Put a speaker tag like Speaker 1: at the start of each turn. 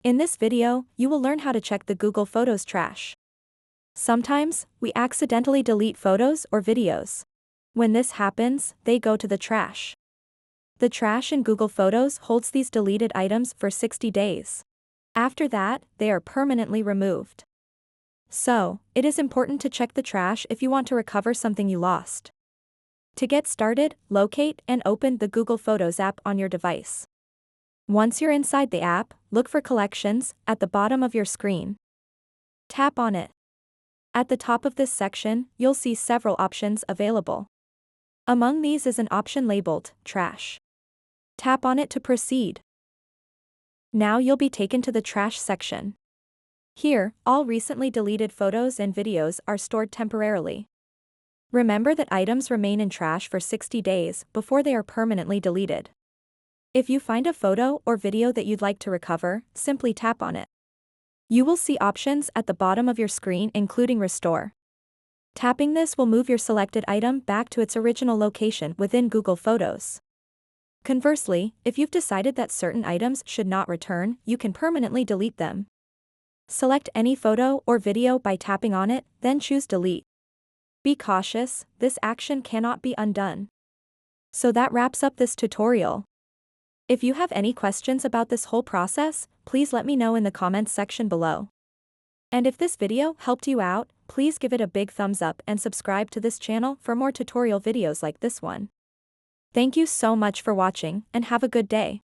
Speaker 1: In this video, you will learn how to check the Google Photos trash. Sometimes, we accidentally delete photos or videos. When this happens, they go to the trash. The trash in Google Photos holds these deleted items for 60 days. After that, they are permanently removed. So, it is important to check the trash if you want to recover something you lost. To get started, locate and open the Google Photos app on your device. Once you're inside the app, look for Collections at the bottom of your screen. Tap on it. At the top of this section, you'll see several options available. Among these is an option labeled Trash. Tap on it to proceed. Now you'll be taken to the trash section. Here, all recently deleted photos and videos are stored temporarily. Remember that items remain in trash for 60 days before they are permanently deleted. If you find a photo or video that you'd like to recover, simply tap on it. You will see options at the bottom of your screen including Restore. Tapping this will move your selected item back to its original location within Google Photos. Conversely, if you've decided that certain items should not return, you can permanently delete them. Select any photo or video by tapping on it, then choose Delete. Be cautious, this action cannot be undone. So that wraps up this tutorial. If you have any questions about this whole process, please let me know in the comments section below. And if this video helped you out, please give it a big thumbs up and subscribe to this channel for more tutorial videos like this one. Thank you so much for watching and have a good day.